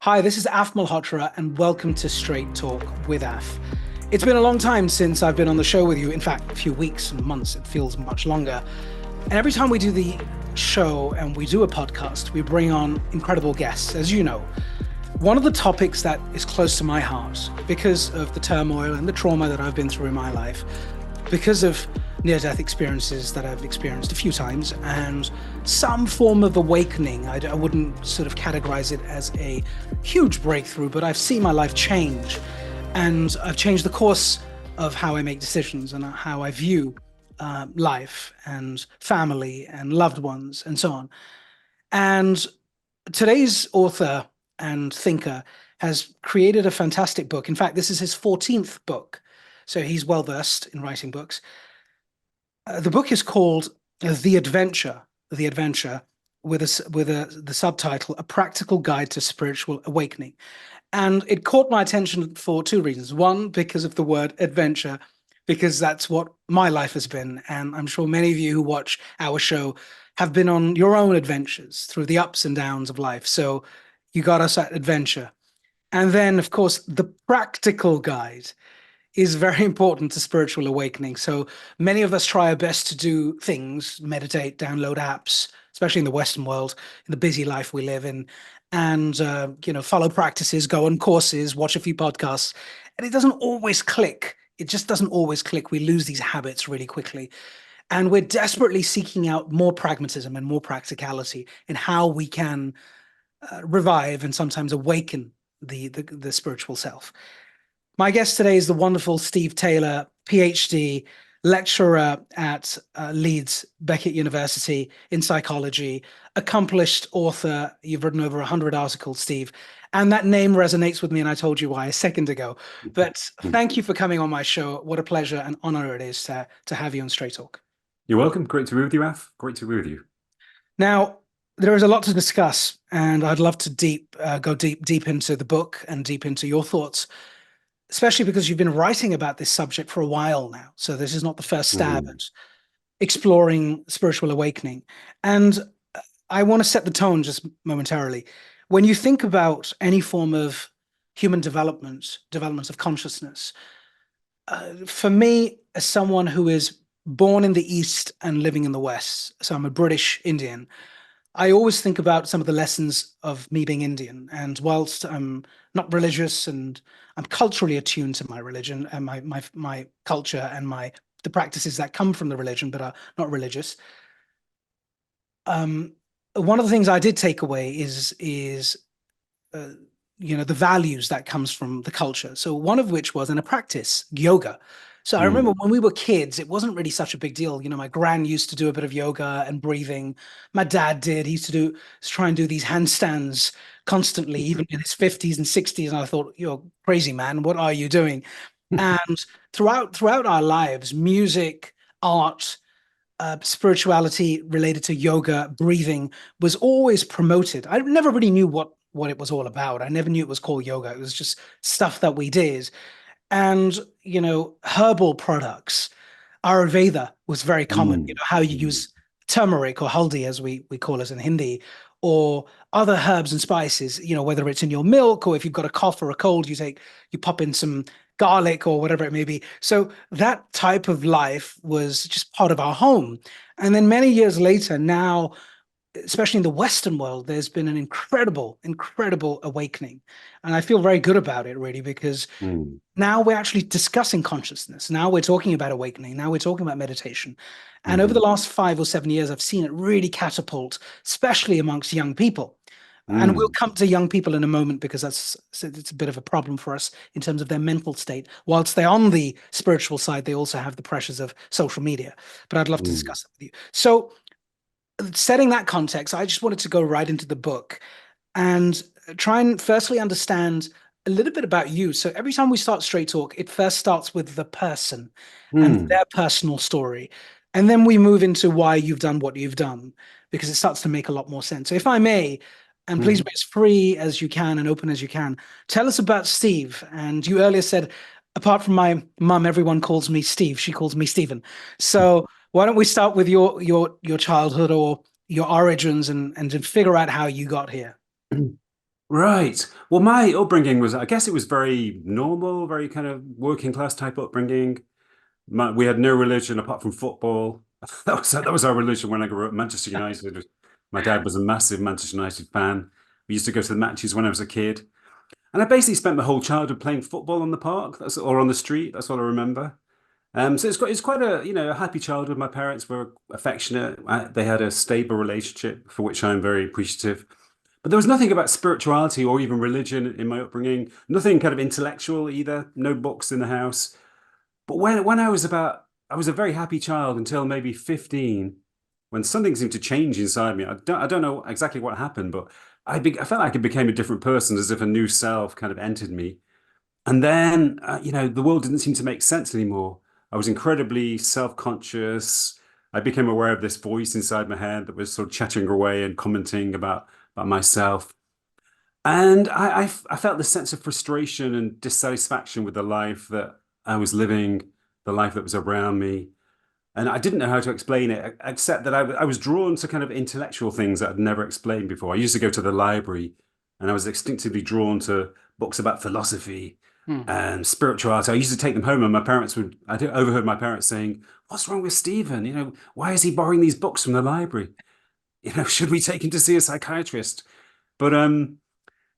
Hi, this is Af Malhotra, and welcome to Straight Talk with Af. It's been a long time since I've been on the show with you. In fact, a few weeks and months. It feels much longer. And every time we do the show and we do a podcast, we bring on incredible guests, as you know. One of the topics that is close to my heart because of the turmoil and the trauma that I've been through in my life, because of near-death experiences that I've experienced a few times, and some form of awakening. I wouldn't sort of categorize it as a huge breakthrough, but I've seen my life change, and I've changed the course of how I make decisions and how I view life and family and loved ones and so on. And today's author and thinker has created a fantastic book. In fact, this is his 14th book, so he's well-versed in writing books. The book is called The Adventure, with the subtitle, A Practical Guide to Spiritual Awakening. And it caught my attention for two reasons. One, because of the word adventure, because that's what my life has been. And I'm sure many of you who watch our show have been on your own adventures through the ups and downs of life. So you got us at adventure. And then, of course, the practical guide is very important to spiritual awakening. So many of us try our best to do things, meditate, download apps, especially in the Western world, in the busy life we live in, and follow practices, go on courses, watch a few podcasts, and it doesn't always click. It just doesn't always click. We lose these habits really quickly. And we're desperately seeking out more pragmatism and more practicality in how we can revive and sometimes awaken the spiritual self. My guest today is the wonderful Steve Taylor, PhD, lecturer at Leeds Beckett University in psychology, accomplished author. You've written over 100 articles, Steve, and that name resonates with me, and I told you why a second ago. But thank you for coming on my show. What a pleasure and honor it is to have you on Straight Talk. You're welcome. Great to be with you, Af. Great to be with you. Now, there is a lot to discuss, and I'd love to go deep into the book and deep into your thoughts, especially because you've been writing about this subject for a while now. So this is not the first stab at exploring spiritual awakening. And I want to set the tone just momentarily. When you think about any form of human development of consciousness, for me, as someone who is born in the East and living in the West, so I'm a British Indian, I always think about some of the lessons of me being Indian. And whilst I'm not religious and I'm culturally attuned to my religion and my culture and the practices that come from the religion but are not religious, one of the things I did take away is the values that comes from the culture. So one of which was in a practice, yoga. So I remember when we were kids, it wasn't really such a big deal. You know, my gran used to do a bit of yoga and breathing. My dad did. He used to try and do these handstands constantly, even in his 50s and 60s. And I thought, you're crazy, man. What are you doing? And throughout our lives, music, art, spirituality related to yoga, breathing was always promoted. I never really knew what it was all about. I never knew it was called yoga. It was just stuff that we did. And, herbal products, Ayurveda was very common, how you use turmeric or haldi, as we call it in Hindi, or other herbs and spices, whether it's in your milk or if you've got a cough or a cold, you pop in some garlic or whatever it may be. So that type of life was just part of our home. And then many years later, now, especially in the Western world, there's been an incredible awakening. And I feel very good about it, really, because now we're actually discussing consciousness. Now we're talking about awakening. Now we're talking about meditation. And over the last 5 or 7 years, I've seen it really catapult, especially amongst young people. And we'll come to young people in a moment because it's a bit of a problem for us in terms of their mental state. Whilst they're on the spiritual side, they also have the pressures of social media. But I'd love to discuss that with you. So setting that context, I just wanted to go right into the book and try and firstly understand a little bit about you. So every time we start Straight Talk, it first starts with the person and their personal story. And then we move into why you've done what you've done, because it starts to make a lot more sense. So if I may, and please be as free as you can and open as you can, tell us about Steve. And you earlier said, apart from my mum, everyone calls me Steve. She calls me Stephen. So why don't we start with your childhood or your origins and figure out how you got here? Right. Well, my upbringing was, I guess it was very normal, very kind of working class type upbringing. We had no religion apart from football. That was our religion when I grew up. Manchester United. My dad was a massive Manchester United fan. We used to go to the matches when I was a kid. And I basically spent my whole childhood playing football on the park, or on the street. That's all I remember. So it's quite a a happy childhood. My parents were affectionate. They had a stable relationship for which I'm very appreciative. But there was nothing about spirituality or even religion in my upbringing. Nothing kind of intellectual either. No books in the house. But when I was a very happy child until maybe 15, when something seemed to change inside me. I don't know exactly what happened, but I felt like I became a different person, as if a new self kind of entered me. And then, the world didn't seem to make sense anymore. I was incredibly self-conscious. I became aware of this voice inside my head that was sort of chattering away and commenting about myself. And I felt this sense of frustration and dissatisfaction with the life that I was living, the life that was around me. And I didn't know how to explain it, except that I was drawn to kind of intellectual things that I'd never explained before. I used to go to the library and I was instinctively drawn to books about philosophy Hmm. and spirituality. I used to take them home and I overheard my parents saying, "What's wrong with Stephen? Why is he borrowing these books from the library? Should we take him to see a psychiatrist?" But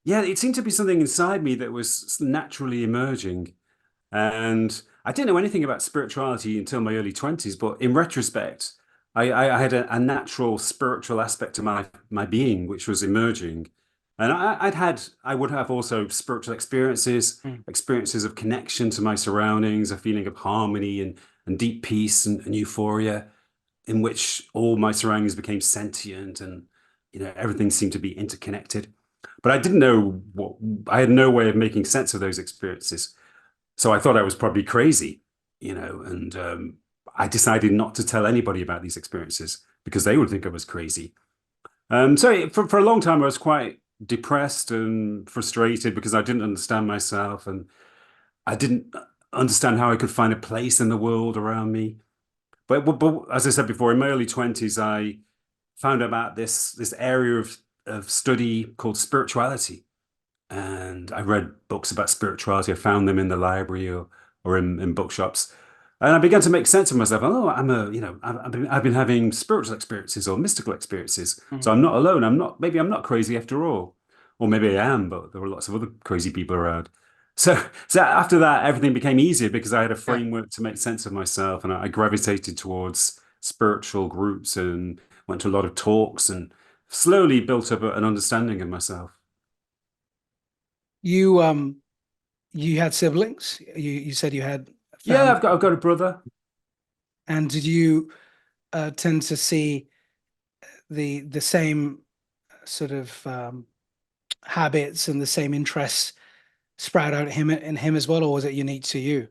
yeah, it seemed to be something inside me that was naturally emerging. And I didn't know anything about spirituality until my early 20s, but in retrospect, I had a natural spiritual aspect to my being, which was emerging. And I would have also spiritual experiences, Hmm. experiences of connection to my surroundings, a feeling of harmony and deep peace and euphoria, in which all my surroundings became sentient and everything seemed to be interconnected. But I didn't know I had no way of making sense of those experiences. So I thought I was probably crazy, and I decided not to tell anybody about these experiences because they would think I was crazy. So for a long time, I was quite depressed and frustrated because I didn't understand myself and I didn't understand how I could find a place in the world around me. But as I said before, in my early 20s, I found out about this area of study called spirituality. And I read books about spirituality. I found them in the library or in bookshops. And I began to make sense of myself. Oh, I've been having spiritual experiences or mystical experiences. Hmm. So I'm not alone. Maybe I'm not crazy after all. Or maybe I am, but there were lots of other crazy people around. So after that, everything became easier because I had a Yeah. framework to make sense of myself. And I gravitated towards spiritual groups and went to a lot of talks and slowly built up an understanding of myself. You you had siblings. You said you had Yeah, family, I've got a brother. and did you tend to see the same sort of habits and the same interests sprout out in him as well, or was it unique to you?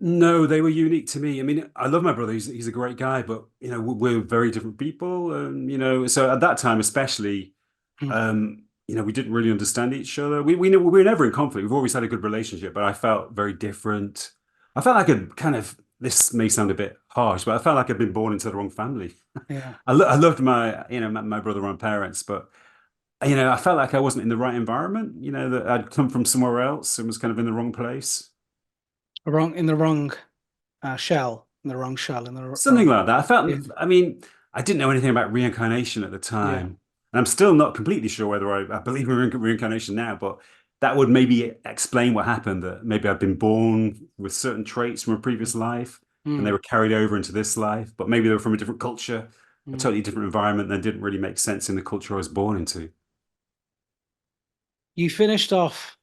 No, they were unique to me. I mean, I love my brother. He's a great guy, but we're very different people, and so at that time, especially, Hmm. we didn't really understand each other. We were never in conflict. We've always had a good relationship, but I felt very different. I felt like a kind of this may sound a bit harsh, but I felt like I'd been born into the wrong family. Yeah. I loved my brother and parents, but I felt like I wasn't in the right environment. That I'd come from somewhere else and was kind of in the wrong place. Wrong in the wrong shell, in the wrong shell, in the Something wrong. like that. Yeah. I mean, I didn't know anything about reincarnation at the Yeah. time. And I'm still not completely sure whether I believe in reincarnation now, but that would maybe explain what happened, that maybe I've been born with certain traits from a previous life and they Mm. were carried over into this life, but maybe they were from a different culture, a Mm. totally different environment that didn't really make sense in the culture I was born into. You finished off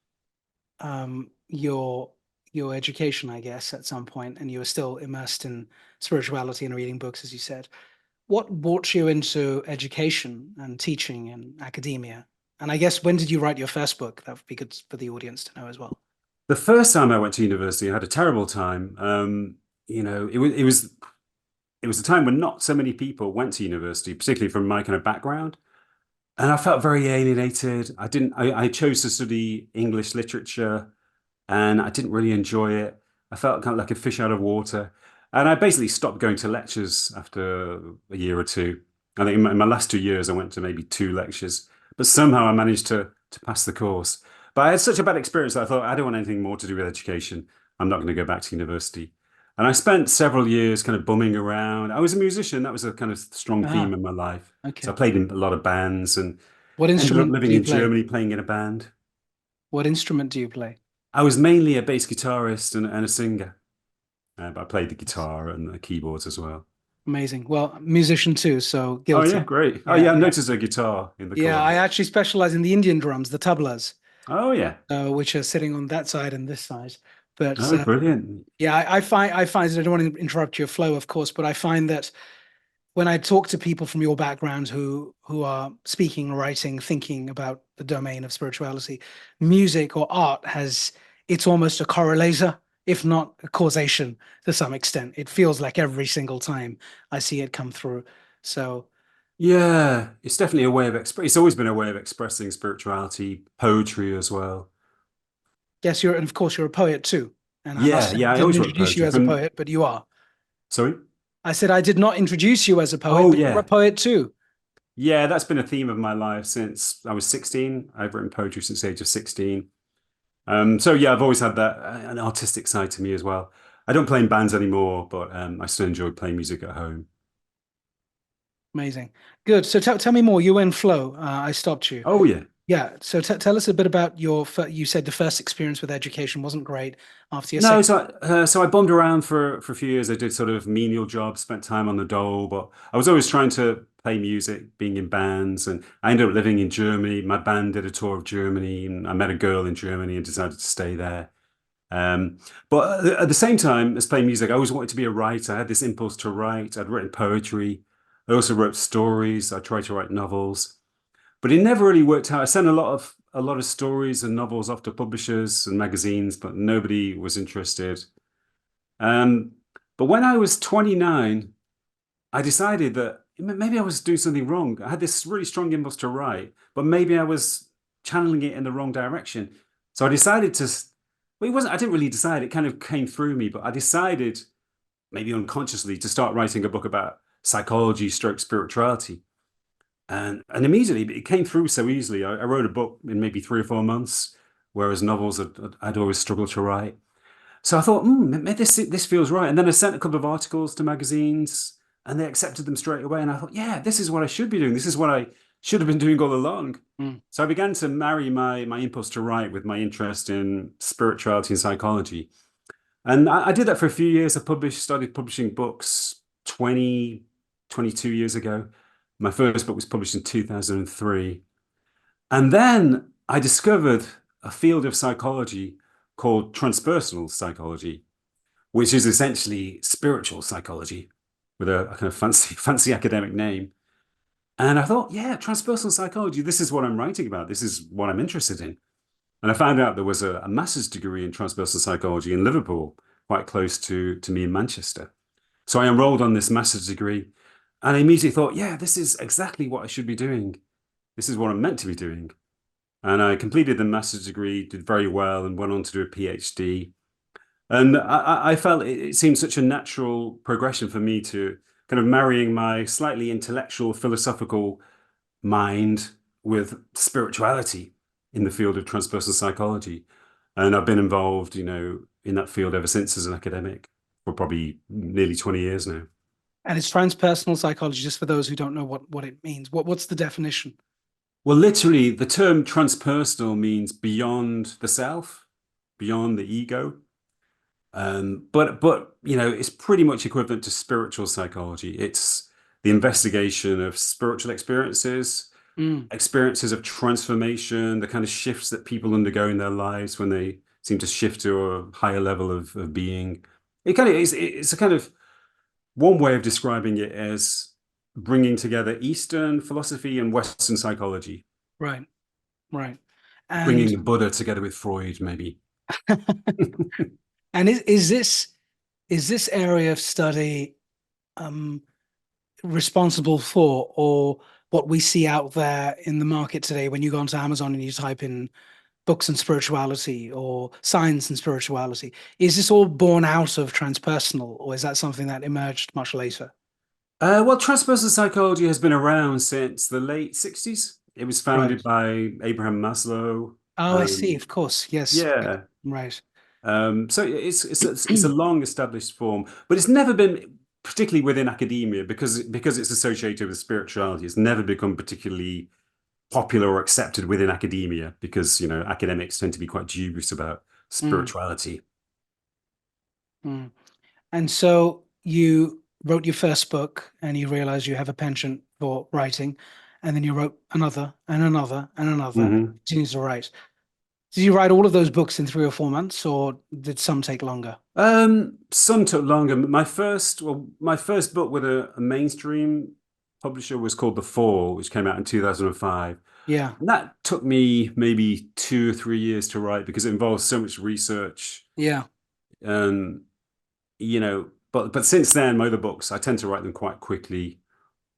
your education, I guess, at some point, and you were still immersed in spirituality and reading books, as you said. What brought you into education and teaching and academia? And I guess when did you write your first book? That would be good for the audience to know as well. The first time I went to university, I had a terrible time. It was a time when not so many people went to university, particularly from my kind of background. And I felt very alienated. I chose to study English literature and I didn't really enjoy it. I felt kind of like a fish out of water. And I basically stopped going to lectures after a year or two. I think in my last 2 years, I went to maybe two lectures, but somehow I managed to to pass the course. But I had such a bad experience that I thought I don't want anything more to do with education. I'm not going to go back to university. And I spent several years kind of bumming around. I was a musician. That was a kind of strong theme Ah, in my life. So I okay. played in a lot of bands and What ended up instrument do living you in play? Germany playing in a band. What instrument do you play? I was mainly a bass guitarist and a singer, but I played the That's guitar and the keyboards as well. amazing. Well, musician too, so Oh yeah, guilty. great. Oh Yeah, yeah, I yeah. noticed a guitar in the Yeah, corner. I actually specialize in the Indian drums, the tablas, Oh yeah. which are sitting on that side and this side. But Oh, brilliant. yeah, I find I don't want to interrupt your flow, of course, but I find that when I talk to people from your background who are speaking, writing, thinking about the domain of spirituality, music or art has it's almost a correlator, if not a causation to some extent. It feels like every single time I see it come through. So Yeah, it's definitely a way of it's always been a way of expressing spirituality, poetry as well. yes, you're and of course you're a poet too. And I must Yeah, say yeah, I I didn't always wrote introduce you poetry as a from, poet, but you are. sorry? I said I did not introduce you as a poet, Oh but you're a yeah. poet too. Yeah, that's been a theme of my life since I was 16. I've written poetry since the age of 16. So yeah, I've always had that an artistic side to me as well. I don't play in bands anymore, but I still enjoy playing music at home. Amazing. Good. So tell me more. You went flow. I stopped you. Oh yeah. Yeah. So tell us a bit about you said the first experience with education wasn't great after your No, second. so I bummed around for a few years. I did sort of menial jobs, spent time on the dole, but I was always trying to play music, being in bands, and I ended up living in Germany. My band did a tour of Germany, and I met a girl in Germany and decided to stay there. But at the same time as playing music, I always wanted to be a writer. I had this impulse to write. I'd written poetry. I also wrote stories. I tried to write novels, but it never really worked out. I sent a lot of stories and novels off to publishers and magazines, but nobody was interested. Um, but when I was 29, I decided that maybe I was doing something wrong. I had this really strong impulse to write, but maybe I was channeling it in the wrong direction. So I decided to, well, it wasn't, I didn't really decide, it kind of came through me, but I decided, maybe unconsciously, to start writing a book about psychology stroke spirituality. And immediately it came through so easily. I wrote a book in maybe 3 or 4 months, whereas novels I'd always struggled to write. So I thought, this feels right. And then I sent a couple of articles to magazines, and they accepted them straight away. And I thought, yeah, this is what I should be doing. This is what I should have been doing all along. Mm. So I began to marry my impulse to write with my interest in spirituality and psychology. And I did that for a few years. Started publishing books 22 years ago. My first book was published in 2003. And then I discovered a field of psychology called transpersonal psychology, which is essentially spiritual psychology with a kind of fancy academic name. And I thought, yeah, transpersonal psychology, this is what I'm writing about. This is what I'm interested in. And I found out there was a master's degree in transpersonal psychology in Liverpool, quite close to me in Manchester. So I enrolled on this master's degree and I immediately thought, yeah, this is exactly what I should be doing. This is what I'm meant to be doing. And I completed the master's degree, did very well, and went on to do a PhD. And I felt it seemed such a natural progression for me to kind of marrying my slightly intellectual, philosophical mind with spirituality in the field of transpersonal psychology. And I've been involved, in that field ever since as an academic for probably nearly 20 years now. And it's transpersonal psychology, just for those who don't know what it means. What's the definition? Well, literally, the term transpersonal means beyond the self, beyond the ego. But it's pretty much equivalent to spiritual psychology. It's the investigation of spiritual experiences, Mm, experiences of transformation, the kind of shifts that people undergo in their lives when they seem to shift to a higher level of being. It kind of is, it's a kind of one way of describing it as bringing together Eastern philosophy and Western psychology, right, right. bringing And the Buddha together with Freud, maybe. and is this area of study um, responsible for, or what we see out there in the market today when you go onto Amazon and you type in books and spirituality or science and spirituality? Is this all born out of transpersonal, or is that something that emerged much later? Well, transpersonal psychology has been around since the late 60s. It was Right. founded by Abraham Maslow. Oh, I see. Um, Of course. Yes. Yes. yeah. Right. So it's a long established form, but it's never been particularly within academia because it's associated with spirituality. It's never become particularly popular or accepted within academia because academics tend to be quite dubious about Mm, spirituality. mm. And so you wrote your first book and you realized you have a penchant for writing. And then you wrote another and another and another, hmm continues to write. Did you write all of those books in 3 or 4 months, or did some take longer? Some took longer. My first book with a mainstream publisher was called The Fall, which came out in 2005. Yeah, And that took me maybe 2 or 3 years to write because it involves so much research. yeah, And but since then, my other books, I tend to write them quite quickly.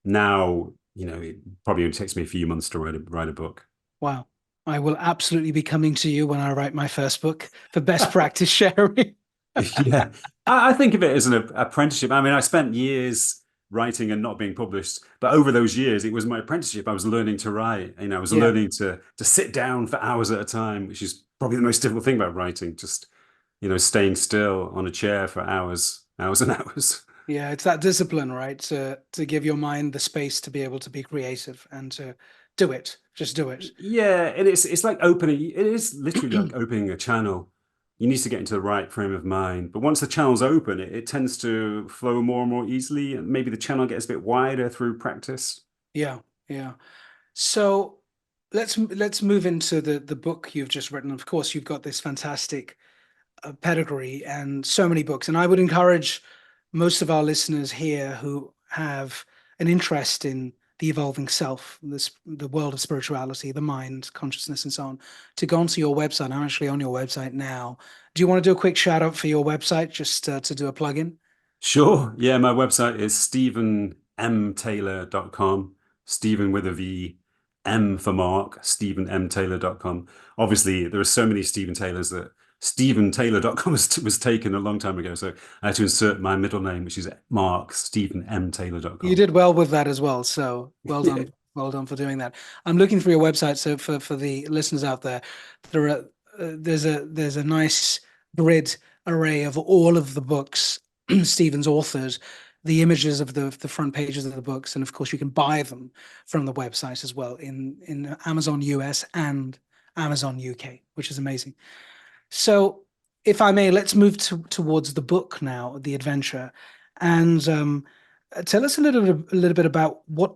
Now, it probably only takes me a few months to write a book. wow. I will absolutely be coming to you when I write my first book for best practice sharing. Yeah, I think of it as an apprenticeship. I mean, I spent years writing and not being published, but over those years, it was my apprenticeship. I was learning to write. I was Yeah, learning to sit down for hours at a time, which is probably the most difficult thing about writing. Just staying still on a chair for hours, hours and hours. yeah, it's that discipline, right? To give your mind the space to be able to be creative and to do it. Just do it. Yeah, and it's like opening. It is literally like opening a channel. You need to get into the right frame of mind. But once the channel's open, it tends to flow more and more easily, and maybe the channel gets a bit wider through practice. Yeah, yeah. So let's move into the book you've just written. Of course, you've got this fantastic pedigree and so many books. And I would encourage most of our listeners here who have an interest in the evolving self, the world of spirituality, the mind, consciousness, and so on, to go onto your website. I'm actually on your website now. Do you want to do a quick shout out for your website, just to do a plug-in? Sure. Yeah, my website is stephenmtaylor.com. Stephen with a V, M for Mark, stephenmtaylor.com. Obviously, there are so many Stephen Taylors that stephentaylor.com was taken a long time ago. So I had to insert my middle name, which is Mark, You stephenmtaylor.com. did well with that as well. So well Yeah. done. Well done for doing that. I'm looking through your website. So for the listeners out there, there are there's a nice grid array of all of the books Stephen's authored, the images of the front pages of the books, and of course you can buy them from the website as well in Amazon US and Amazon UK, which is amazing. So, if I may, let's move towards the book now, the adventure, and tell us a little bit about what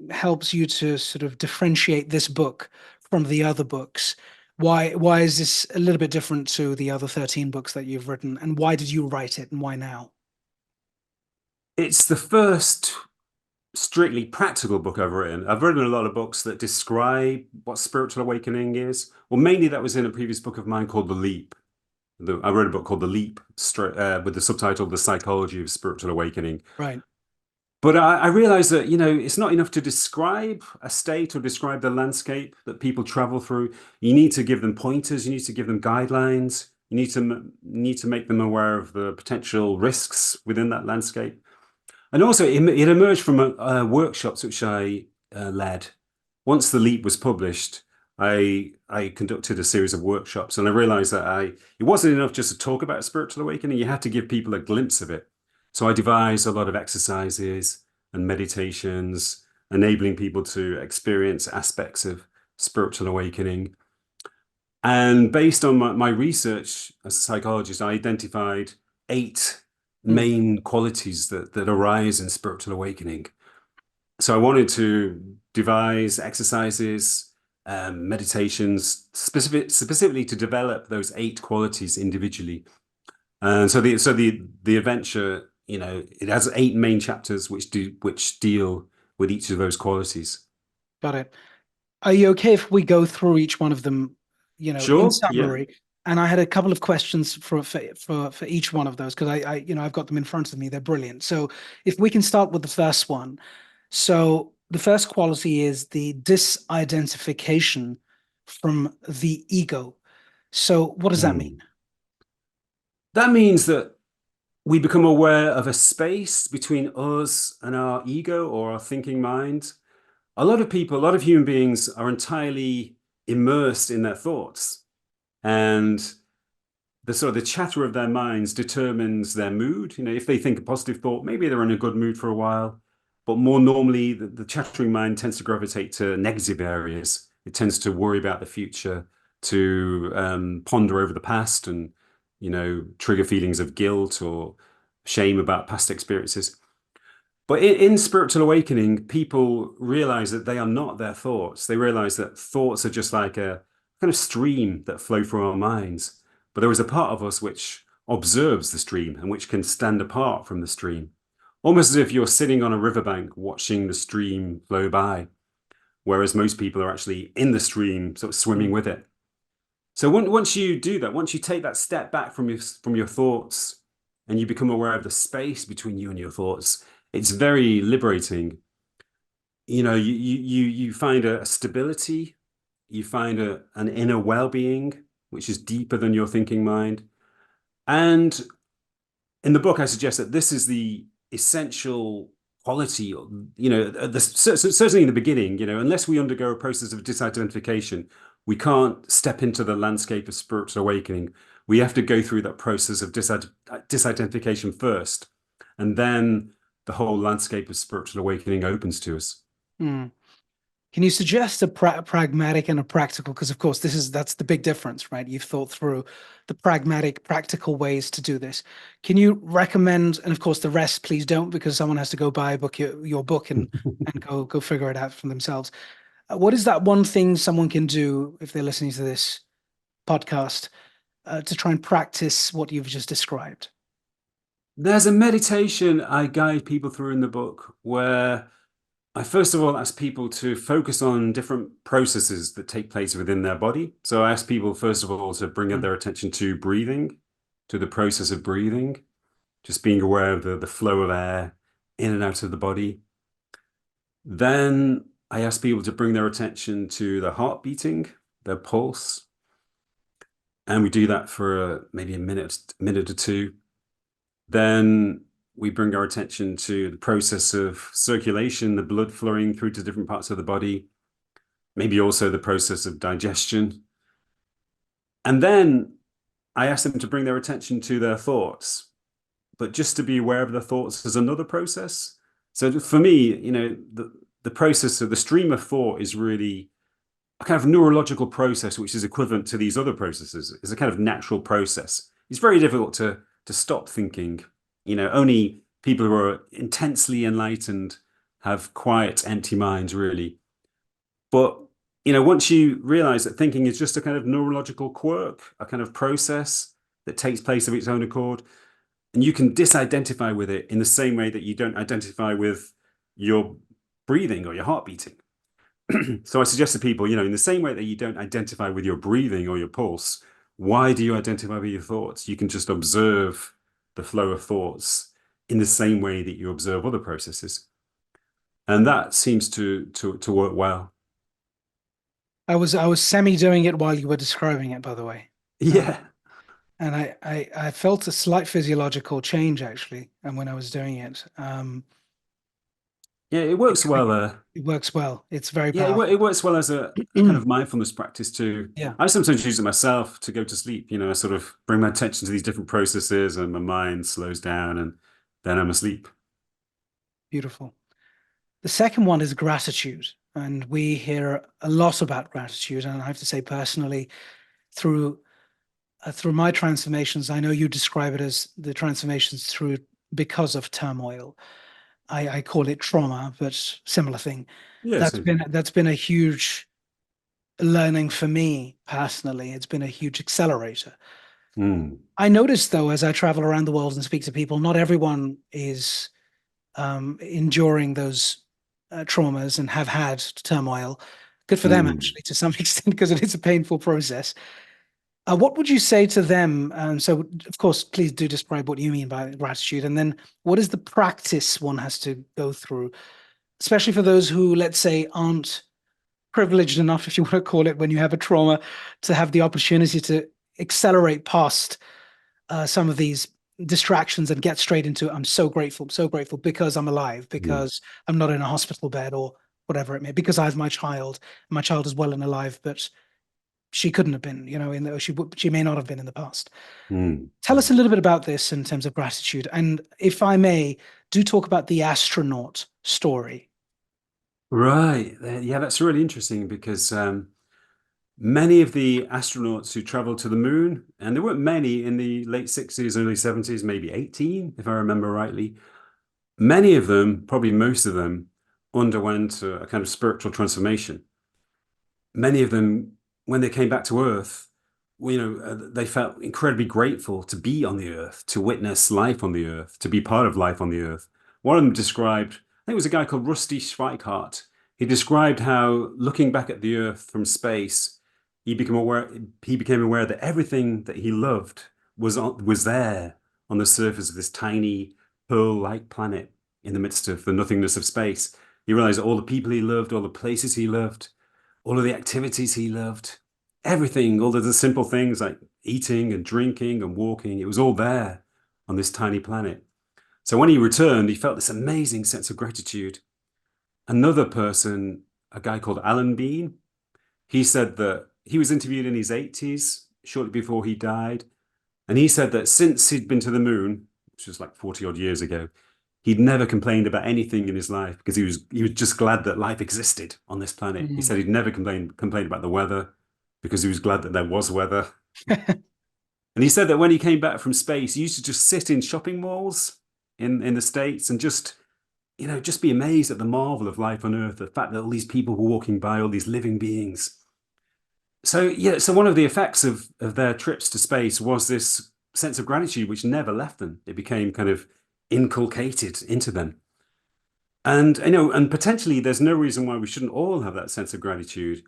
helps you to sort of differentiate this book from the other books. Why is this a little bit different to the other 13 books that you've written, and why did you write it, and why now? It's the first strictly practical book I've written. I've written a lot of books that describe what spiritual awakening is. Well, mainly that was in a previous book of mine called The Leap. I wrote a book called The Leap, with the subtitle The Psychology of Spiritual Awakening. Right. But I realized that, it's not enough to describe a state or describe the landscape that people travel through. You need to give them pointers, you need to give them guidelines, you need to make them aware of the potential risks within that landscape. And also, it emerged from workshops which I led. Once The Leap was published, I conducted a series of workshops, and I realized that it wasn't enough just to talk about spiritual awakening. You had to give people a glimpse of it. So I devised a lot of exercises and meditations, enabling people to experience aspects of spiritual awakening. And based on my research as a psychologist, I identified 8 Mm, main qualities that arise in spiritual awakening. So I wanted to devise exercises, meditations, specifically to develop those 8 qualities individually. And so the adventure, it has 8 main chapters which deal with each of those qualities. got it. Are you okay if we go through each one of them, in Sure, yeah. summary? And I had a couple of questions for each one of those because I've got them in front of me. They're brilliant. So if we can start with the first one. So the first quality is the disidentification from the ego. So what does that mean? Hmm. That means that we become aware of a space between us and our ego or our thinking mind. a lot of people, a lot of human beings are entirely immersed in their thoughts. And the sort of the chatter of their minds determines their mood. You know, if they think a positive thought, maybe they're in a good mood for a while. But more normally, the chattering mind tends to gravitate to negative areas. It tends to worry about the future, to ponder over the past, and trigger feelings of guilt or shame about past experiences. But in spiritual awakening, people realize that they are not their thoughts. They realize that thoughts are just like a kind of stream that flow through our minds. But there is a part of us which observes the stream and which can stand apart from the stream, almost as if you're sitting on a riverbank watching the stream flow by, whereas most people are actually in the stream, sort of swimming with it. So once you do that, once you take that step back from your thoughts and you become aware of the space between you and your thoughts, it's very liberating. You find a stability, you find an inner well-being, which is deeper than your thinking mind. And in the book, I suggest that this is the essential quality, certainly in the beginning, unless we undergo a process of disidentification, we can't step into the landscape of spiritual awakening. We have to go through that process of disidentification first, and then the whole landscape of spiritual awakening opens to us. Mm. Can you suggest a pragmatic and a practical? Because of course, that's the big difference, right? You've thought through the pragmatic, practical ways to do this. Can you recommend? And of course, the rest, please don't, because someone has to go buy your book and go figure it out for themselves. What is that one thing someone can do if they're listening to this podcast to try and practice what you've just described? There's a meditation I guide people through in the book where I first of all ask people to focus on different processes that take place within their body. So I ask people, first of all, to bring their attention to breathing, to the process of breathing, just being aware of the flow of air in and out of the body. Then I ask people to bring their attention to the heart beating, their pulse. And we do that for maybe a minute or two. Then we bring our attention to the process of circulation, the blood flowing through to different parts of the body, maybe also the process of digestion. And then I ask them to bring their attention to their thoughts, but just to be aware of the thoughts as another process. So for me, the process of the stream of thought is really a kind of neurological process, which is equivalent to these other processes. It's a kind of natural process. It's very difficult to stop thinking. Only people who are intensely enlightened have quiet, empty minds, really. But, once you realize that thinking is just a kind of neurological quirk, a kind of process that takes place of its own accord, and you can disidentify with it in the same way that you don't identify with your breathing or your heart beating. So I suggest to people, in the same way that you don't identify with your breathing or your pulse, why do you identify with your thoughts? You can just observe the flow of thoughts in the same way that you observe other processes. And that seems to work well. I was semi doing it while you were describing it, by the way. Yeah. And I felt a slight physiological change actually, and when I was doing it. Yeah, it works well. It works well. It's very Yeah, powerful. it works well as a kind of mindfulness practice too. Yeah, I sometimes use it myself to go to sleep. I sort of bring my attention to these different processes and my mind slows down and then I'm asleep. beautiful. The second one is gratitude. And we hear a lot about gratitude. And I have to say personally, through my transformations, I know you describe it as the transformations because of turmoil. I call it trauma, but similar thing. Yes. That's been a huge learning for me personally. It's been a huge accelerator. Mm. I notice though, as I travel around the world and speak to people, not everyone is enduring those traumas and have had turmoil. Good for them, actually, to some extent, because it is a painful process. What would you say to them? So, of course, please do describe what you mean by gratitude. And then what is the practice one has to go through, especially for those who, let's say, aren't privileged enough, if you want to call it, when you have a trauma, to have the opportunity to accelerate past some of these distractions and get straight into I'm so grateful because I'm alive, because I'm not in a hospital bed, or whatever it may, because I have my child is well and alive, but she couldn't have been, she may not have been in the past. Mm. Tell us a little bit about this in terms of gratitude. And if I may, do talk about the astronaut story. Right. Yeah, that's really interesting because many of the astronauts who traveled to the moon, and there weren't many in the late 60s, early 70s, maybe 18, if I remember rightly, many of them, probably most of them, underwent a kind of spiritual transformation. Many of them, when they came back to Earth, they felt incredibly grateful to be on the Earth, to witness life on the Earth, to be part of life on the Earth. One of them described, I think it was a guy called Rusty Schweikart. He described how looking back at the Earth from space, he became aware that everything that he loved was there on the surface of this tiny pearl-like planet in the midst of the nothingness of space. He realized that all the people he loved, all the places he loved, all of the activities he loved, everything, all of the simple things like eating and drinking and walking, it was all there on this tiny planet. So when he returned, he felt this amazing sense of gratitude. Another person, a guy called Alan Bean, he said that he was interviewed in his 80s, shortly before he died. And he said that since he'd been to the moon, which was like 40 odd years ago, he'd never complained about anything in his life because he was just glad that life existed on this planet. He Mm. said he'd never complained about the weather because he was glad that there was weather. And he said that when he came back from space, he used to just sit in shopping malls in the States and just be amazed at the marvel of life on Earth, the fact that all these people were walking by, all these living beings. So yeah, so one of the effects of their trips to space was this sense of gratitude, which never left them. It became kind of inculcated into them. And potentially there's no reason why we shouldn't all have that sense of gratitude.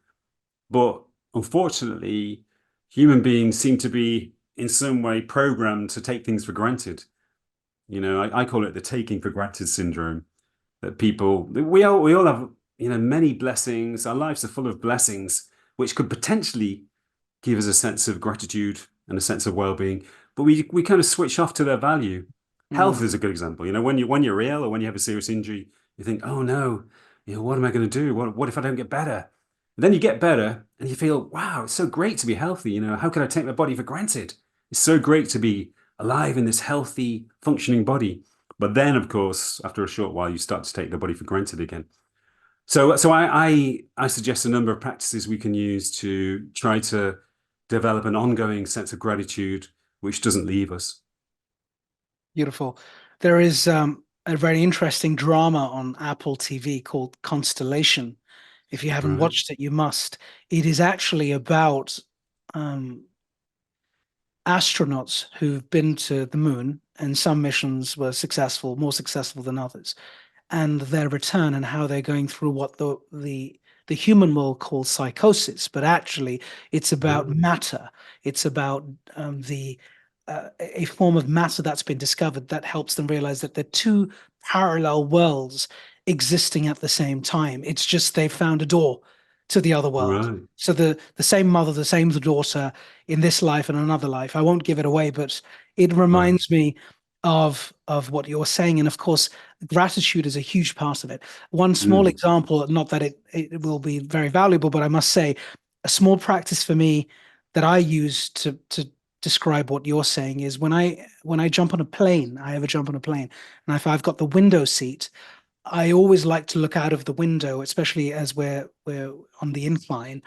But unfortunately, human beings seem to be in some way programmed to take things for granted. I call it the taking for granted syndrome. That we all have, many blessings. Our lives are full of blessings, which could potentially give us a sense of gratitude and a sense of well-being, but we kind of switch off to their value. Health Mm. is a good example. When you're ill or when you have a serious injury, you think, oh no, what am I going to do? What if I don't get better? And then you get better and you feel, wow, it's so great to be healthy. How can I take my body for granted? It's so great to be alive in this healthy, functioning body. But then, of course, after a short while, you start to take the body for granted again. So I suggest a number of practices we can use to try to develop an ongoing sense of gratitude, which doesn't leave us. Beautiful. There is a very interesting drama on Apple TV called Constellation. If you haven't Right. watched it, you must. It is actually about um, astronauts who've been to the moon, and some missions were successful, more successful than others, and their return and how they're going through what the human will call psychosis, but actually it's about Right. matter. It's about the a form of matter that's been discovered that helps them realize that they're two parallel worlds existing at the same time. It's just they've found a door to the other world. Right. So the same mother, the same daughter in this life and another life. I won't give it away, but it Right. reminds me of what you're saying. And of course, gratitude is a huge part of it. One small Mm. example, not that it will be very valuable, but I must say, a small practice for me that I use to describe what you're saying is when I jump on a plane, I ever jump on a plane, and if I've got the window seat, I always like to look out of the window, especially as we're on the incline,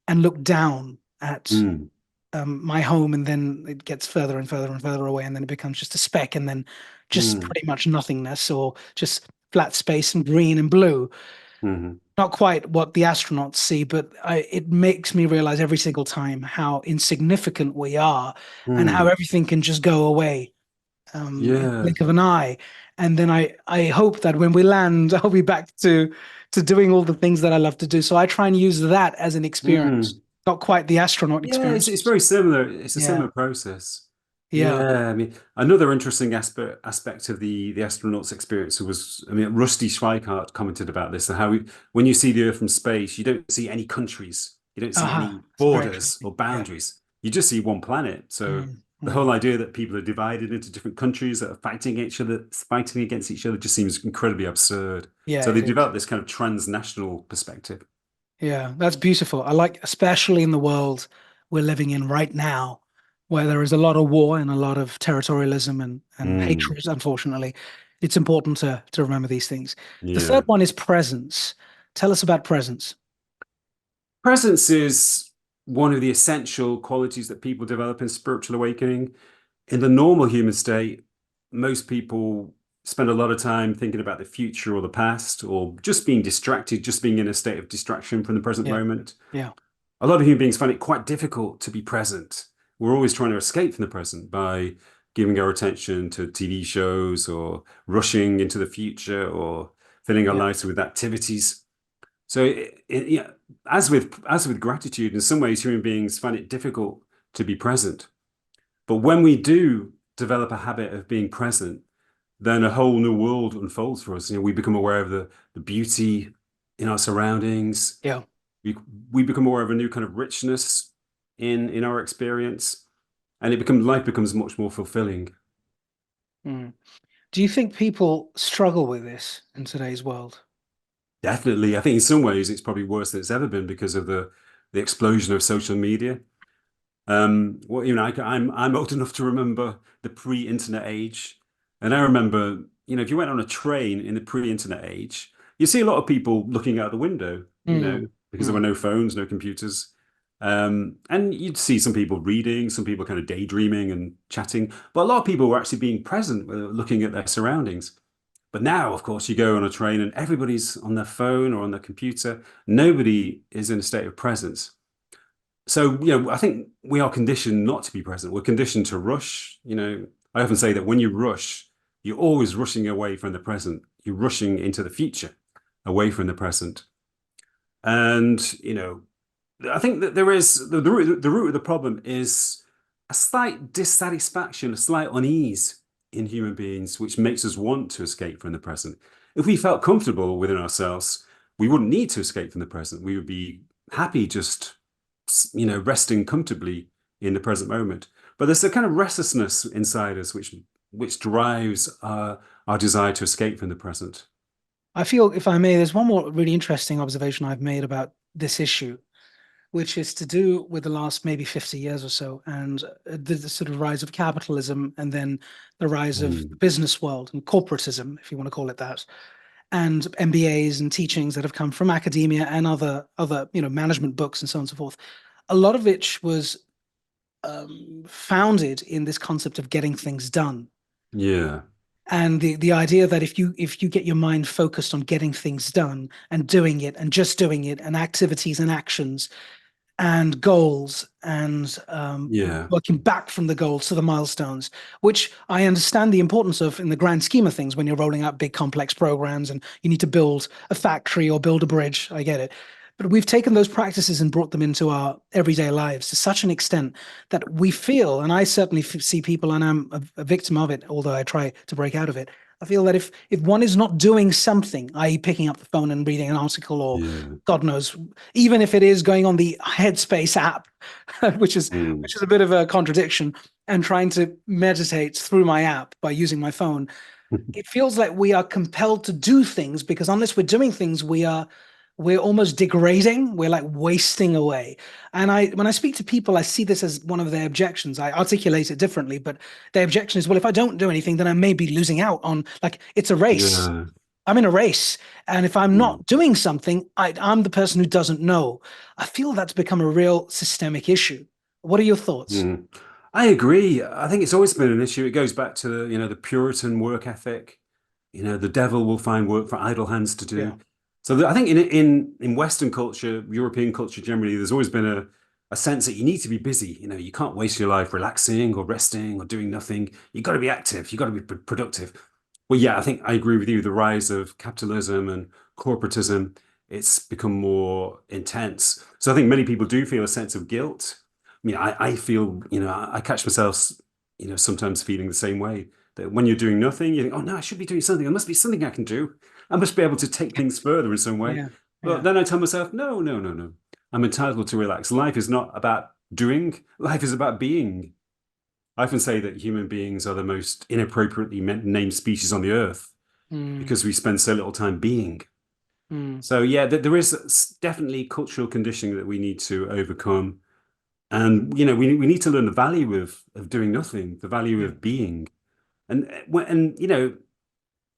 and look down at Mm. my home, and then it gets further and further and further away, and then it becomes just a speck, and then just Mm. pretty much nothingness, or just flat space and green and blue. Mhm. Not quite what the astronauts see, but it makes me realize every single time how insignificant we are, and how Mm. everything can just go away in the Yeah. blink of an eye. And then I hope that when we land, I'll be back to doing all the things that I love to do. So I try and use that as an experience, Mm. not quite the astronaut Yeah, it's experience. it's very similar. It's a Yeah. similar process. Yeah. Yeah, I mean, another interesting aspect of the astronaut's experience was, I mean, Rusty Schweikart commented about this, and how when you see the Earth from space, you don't see any countries, you don't see Aha. any It's very borders interesting. or Yeah. boundaries. You just see one planet. So Mm. The whole idea that people are divided into different countries that are fighting against each other just seems incredibly absurd. Yeah, So it they is. developed this kind of transnational perspective. Yeah, that's beautiful. I like, especially in the world we're living in right now, where there is a lot of war and a lot of territorialism and Mm, hatred, unfortunately. It's important to remember these things. The third yeah. one is presence. Tell us about presence. Presence is one of the essential qualities that people develop in spiritual awakening. In the normal human state, most people spend a lot of time thinking about the future or the past, or just being distracted, just being in a state of distraction from the present Yeah, moment. yeah, A lot of human beings find it quite difficult to be present. We're always trying to escape from the present by giving our attention to TV shows or rushing into the future or filling our yeah. lives with activities. So, yeah, as with gratitude, in some ways, human beings find it difficult to be present. But when we do develop a habit of being present, then a whole new world unfolds for us. We become aware of the beauty in our surroundings. Yeah. We we become aware of a new kind of richness in our experience, and life becomes much more fulfilling. Mm. Do you think people struggle with this in today's world? Definitely, I think in some ways it's probably worse than it's ever been because of the explosion of social media. Well, I'm old enough to remember the pre-internet age, and I remember, if you went on a train in the pre-internet age, you see a lot of people looking out the window, Mm. because there were Mm. no phones, no computers, and you'd see some people reading, some people kind of daydreaming and chatting, but a lot of people were actually being present, looking at their surroundings. But now, of course, you go on a train and everybody's on their phone or on their computer. Nobody is in a state of presence. So, I think we are conditioned not to be present. We're conditioned to rush. I often say that when you rush, you're always rushing away from the present. You're rushing into the future, away from the present. And, I think that there is the root of the problem is a slight dissatisfaction, a slight unease in human beings, which makes us want to escape from the present. If we felt comfortable within ourselves, we wouldn't need to escape from the present. We would be happy just, resting comfortably in the present moment. But there's a kind of restlessness inside us which drives our desire to escape from the present. I feel, if I may, there's one more really interesting observation I've made about this issue, which is to do with the last maybe 50 years or so, and the sort of rise of capitalism, and then the rise of the Mm, business world and corporatism, if you want to call it that, and MBAs and teachings that have come from academia and other management books and so on and so forth. A lot of which was founded in this concept of getting things done, yeah, and the idea that if you get your mind focused on getting things done and doing it and just doing it and activities and actions and goals and yeah, working back from the goals to the milestones, which I understand the importance of in the grand scheme of things when you're rolling out big complex programs and you need to build a factory or build a bridge. I get it. But we've taken those practices and brought them into our everyday lives to such an extent that we feel, and I certainly see people, and I'm a victim of it, although I try to break out of it. I feel that if one is not doing something, i.e., picking up the phone and reading an article, or yeah. God knows, even if it is going on the Headspace app, which is Mm. which is a bit of a contradiction, and trying to meditate through my app by using my phone, it feels like we are compelled to do things because unless we're doing things, we're almost degrading. We're like wasting away. And when I speak to people, I see this as one of their objections. I articulate it differently, but their objection is, well, if I don't do anything, then I may be losing out on, like, it's a race. Yeah. I'm in a race. And if I'm Mm. not doing something, I'm the person who doesn't know. I feel that's become a real systemic issue. What are your thoughts? Mm. I agree. I think it's always been an issue. It goes back to the Puritan work ethic. The devil will find work for idle hands to Yeah. do. So I think in Western culture, European culture generally, there's always been a sense that you need to be busy. You can't waste your life relaxing or resting or doing nothing. You've got to be active. You've got to be productive. Well, yeah, I think I agree with you. The rise of capitalism and corporatism, it's become more intense. So I think many people do feel a sense of guilt. I feel, I catch myself, sometimes feeling the same way that when you're doing nothing, you think, oh no, I should be doing something. There must be something I can do. I must be able to take things further in some way. Yeah. But Yeah. then I tell myself, no, no, no, no. I'm entitled to relax. Life is not about doing, life is about being. I often say that human beings are the most inappropriately named species on the earth Mm, because we spend so little time being. mm, So yeah, there is definitely cultural conditioning that we need to overcome. And we need to learn the value of doing nothing, the value yeah, of being. And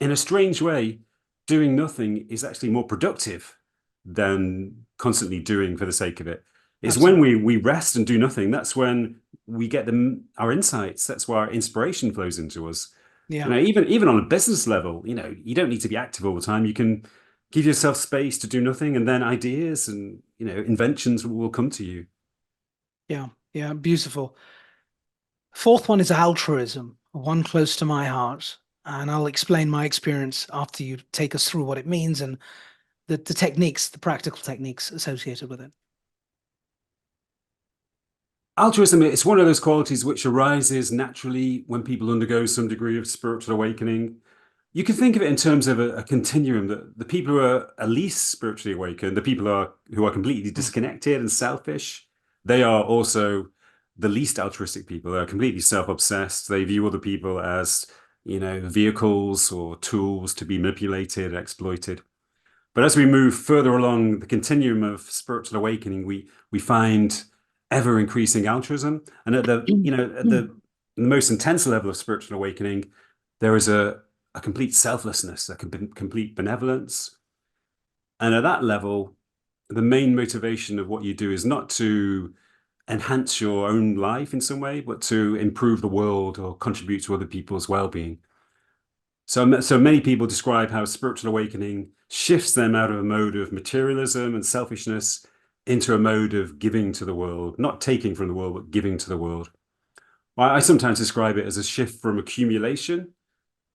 in a strange way, doing nothing is actually more productive than constantly doing for the sake of it. It's when absolutely. we rest and do nothing, that's when we get our insights. That's where our inspiration flows into us. Yeah, Even on a business level, you don't need to be active all the time. You can give yourself space to do nothing, and then ideas and inventions will come to you. yeah, yeah, beautiful. Fourth one is altruism, one close to my heart. And I'll explain my experience after you take us through what it means and the techniques, the practical techniques associated with it. Altruism, it's one of those qualities which arises naturally when people undergo some degree of spiritual awakening. You can think of it in terms of a continuum that the people who are least spiritually awakened, the people who are completely Mm, disconnected and selfish, they are also the least altruistic people. They're completely self-obsessed. They view other people as, vehicles or tools to be manipulated, exploited. But as we move further along the continuum of spiritual awakening, we find ever increasing altruism. And at the, mm, you know, at mm, the most intense level of spiritual awakening, there is a complete selflessness, a complete benevolence. And at that level, the main motivation of what you do is not to enhance your own life in some way, but to improve the world or contribute to other people's well-being. So many people describe how spiritual awakening shifts them out of a mode of materialism and selfishness into a mode of giving to the world, not taking from the world, but giving to the world. I sometimes describe it as a shift from accumulation,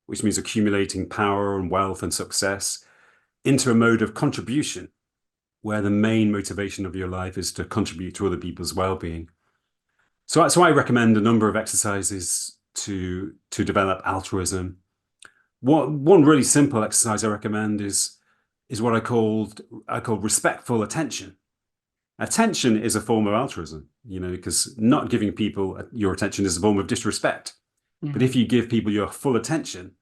which means accumulating power and wealth and success, into a mode of contribution, where the main motivation of your life is to contribute to other people's well-being. So I recommend a number of exercises to develop altruism. One really simple exercise I recommend is what I call respectful attention. Attention is a form of altruism, because not giving people your attention is a form of disrespect. But if mm, you give people your full attention,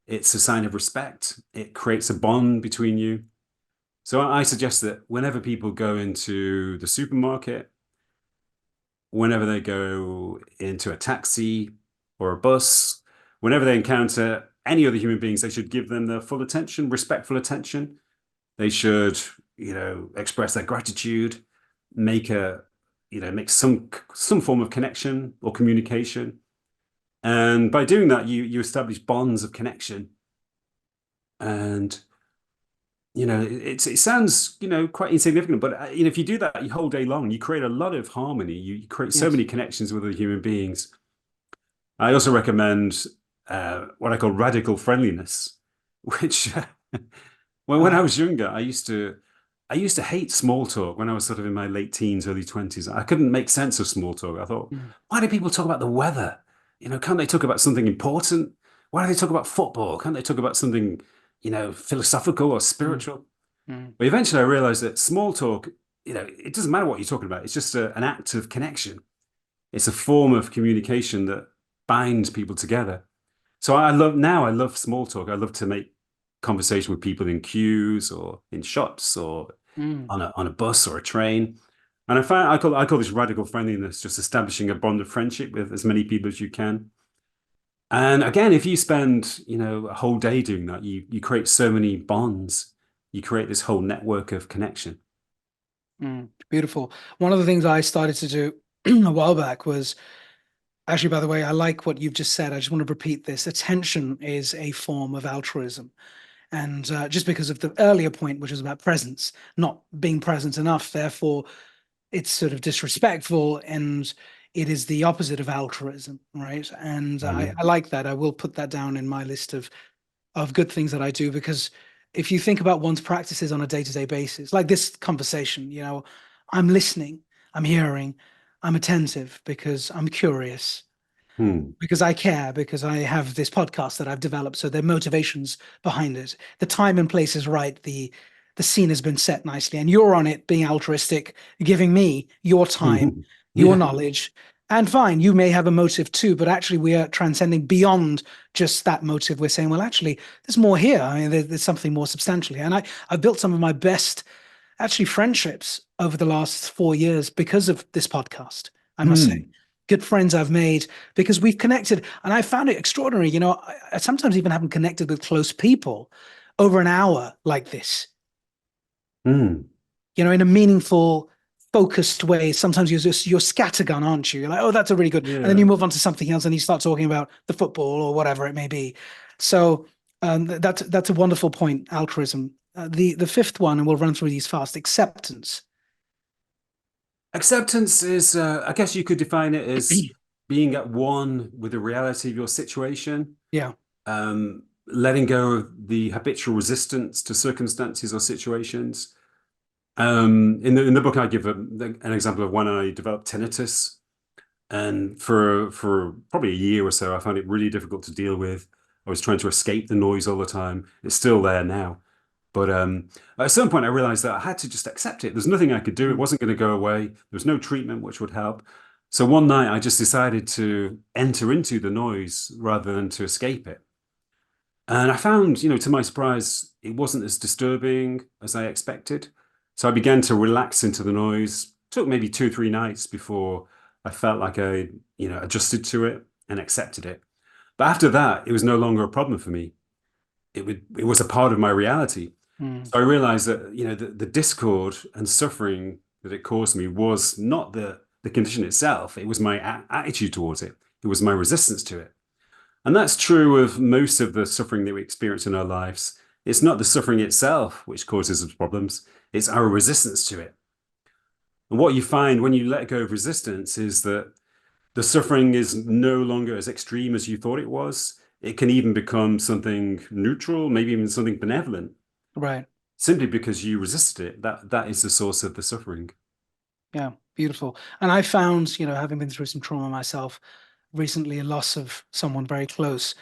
it's a sign of respect. It creates a bond between you. So I suggest that whenever people go into the supermarket, whenever they go into a taxi or a bus, whenever they encounter any other human beings, they should give them their full attention, respectful attention. They should, express their gratitude, make make some form of connection or communication. And by doing that, you establish bonds of connection. And it sounds quite insignificant, but if you do that your whole day long, you create a lot of harmony. You create so yes. many connections with other human beings. I also recommend what I call radical friendliness, which when I Uh, was younger, I used to hate small talk when I was sort of in my late teens, early 20s. I couldn't make sense of small talk. I thought, mm, why do people talk about the weather? Can't they talk about something important? Why do they talk about football? Can't they talk about something, philosophical or mm, spiritual? mm, But eventually I realized that small talk, it doesn't matter what you're talking about. It's just an act of connection. It's a form of communication that binds people together. So I love small talk. I love to make conversation with people in queues or in shops or mm. on a bus or a train. And I call this radical friendliness, just establishing a bond of friendship with as many people as you can. And again, if you spend, a whole day doing that, you create so many bonds. You create this whole network of connection. Beautiful. One of the things I started to do a while back was actually, by the way, I like what you've just said. I just want to repeat this. Attention is a form of altruism. And just because of the earlier point, which was about presence, not being present enough, therefore it's sort of disrespectful and it is the opposite of altruism, right? And I like that. I will put that down in my list of good things that I do because if you think about one's practices on a day-to-day basis, like this conversation, I'm listening, I'm hearing, I'm attentive because I'm curious, Hmm. because I care, because I have this podcast that I've developed. So there are motivations behind it. The time and place is right. The scene has been set nicely, and you're on it, being altruistic, giving me your time, your Yeah. knowledge. And fine, you may have a motive too, but actually we are transcending beyond just that motive. We're saying, well, actually, there's more here. I mean, there's something more substantially. And I've built some of my best actually friendships over the last 4 years because of this podcast, I must say. Hmm. Good friends I've made because we've connected. And I found it extraordinary. I sometimes even haven't connected with close people over an hour like this, Hmm. in a meaningful, focused way. Sometimes you're scattergun, aren't you? You're like, oh, that's a really good. And then you Yeah. move on to something else and you start talking about the football or whatever it may be. So that's a wonderful point, altruism. The fifth one, and we'll run through these fast, acceptance. Acceptance is, I guess you could define it as being at one with the reality of your situation, Yeah. letting go of the habitual resistance to circumstances or situations. In the book, I give an example of when I developed tinnitus, and for probably a year or so, I found it really difficult to deal with. I was trying to escape the noise all the time. It's still there now. But at some point, I realized that I had to just accept it. There's nothing I could do. It Mm. wasn't going to go away. There was no treatment which would help. So one night, I just decided to enter into the noise rather than to escape it. And I found, to my surprise, it wasn't as disturbing as I expected. So I began to relax into the noise. Took maybe 2, 3 nights before I felt like I, adjusted to it and accepted it. But after that, it was no longer a problem for me. It was a part of my reality. Mm. So I realized that, the discord and suffering that it caused me was not the condition itself. It was my attitude towards it. It was my resistance to it. And that's true of most of the suffering that we experience in our lives. It's not the suffering itself which causes us problems. It's our resistance to it. And what you find when you let go of resistance is that the suffering is no longer as extreme as you thought it was. It can even become something neutral, maybe even something benevolent, Right. simply because you resisted it. That is the source of the suffering. Yeah. Beautiful. And I found, having been through some trauma myself recently, a loss of someone very close,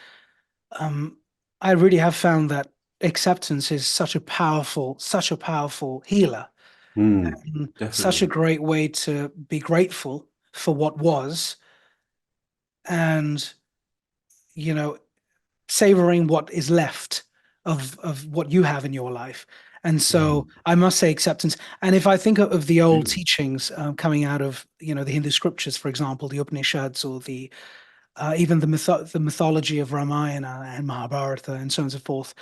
um, I really have found that acceptance is such a powerful healer, such a Definitely. great way to be grateful for what was and, you know, savoring what is left of what you have in your life. And so Mm. I must say acceptance. And if I think of the old Mm. teachings coming out of, the Hindu scriptures, for example, the Upanishads or the even the mythology of Ramayana and Mahabharata and so on and so forth,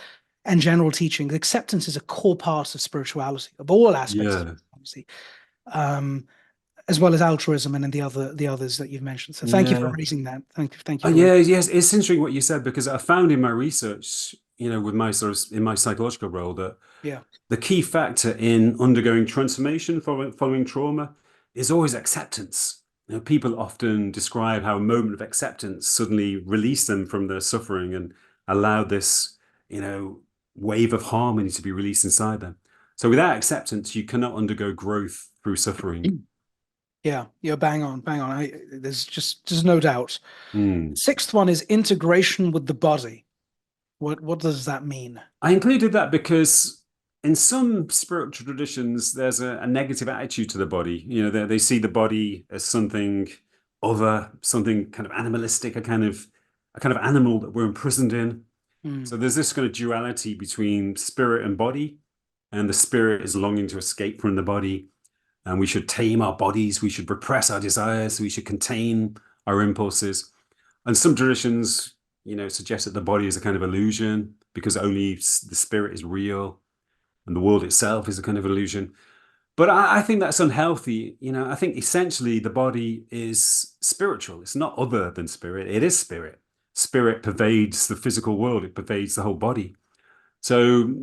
and general teaching, acceptance is a core part of spirituality, of all aspects of Yeah. spirituality, um, as well as altruism and then the others that you've mentioned. So thank you for Yeah. raising that. Thank you for Yeah, raising. yes, it's interesting what you said because I found in my research, with my sort of in my psychological role that Yeah. the key factor in undergoing transformation following trauma is always acceptance. People often describe how a moment of acceptance suddenly released them from their suffering and allowed this, you know, wave of harmony to be released inside them. So without acceptance, you cannot undergo growth through suffering. Yeah, you're bang on, bang on. There's no doubt. Hmm. Sixth one is integration with the body. What does that mean? I included that because in some spiritual traditions, there's a negative attitude to the body. They see the body as something other, something kind of animalistic, a kind of animal that we're imprisoned in. Hmm. So there's this kind of duality between spirit and body, and the spirit is longing to escape from the body, and we should tame our bodies, we should repress our desires, we should contain our impulses. And some traditions, suggest that the body is a kind of illusion because only the spirit is real and the world itself is a kind of illusion. But I think that's unhealthy. I think essentially the body is spiritual. It's not other than spirit. It is spirit. Spirit pervades the physical world. It pervades the whole body. So,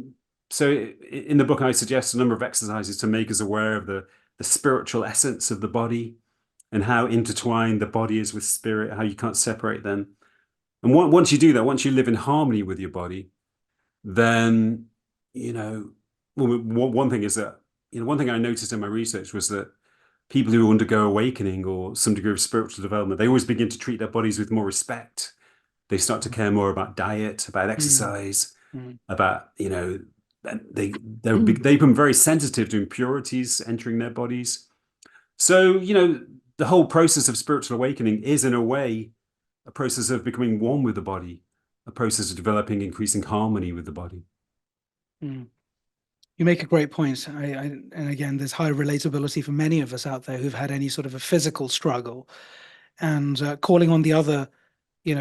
so in the book, I suggest a number of exercises to make us aware of the spiritual essence of the body and how intertwined the body is with spirit, how you can't separate them. And once you do that, once you live in harmony with your body, then, you know, well, one thing is that, one thing I noticed in my research was that people who undergo awakening or some degree of spiritual development, they always begin to treat their bodies with more respect. They start to care more about diet, about Hmm. exercise, Hmm. about, they become very sensitive to impurities entering their bodies. So, the whole process of spiritual awakening is, in a way, a process of becoming one with the body, a process of developing increasing harmony with the body. Mm. You make a great point. And again, there's high relatability for many of us out there who've had any sort of a physical struggle, and calling on the other,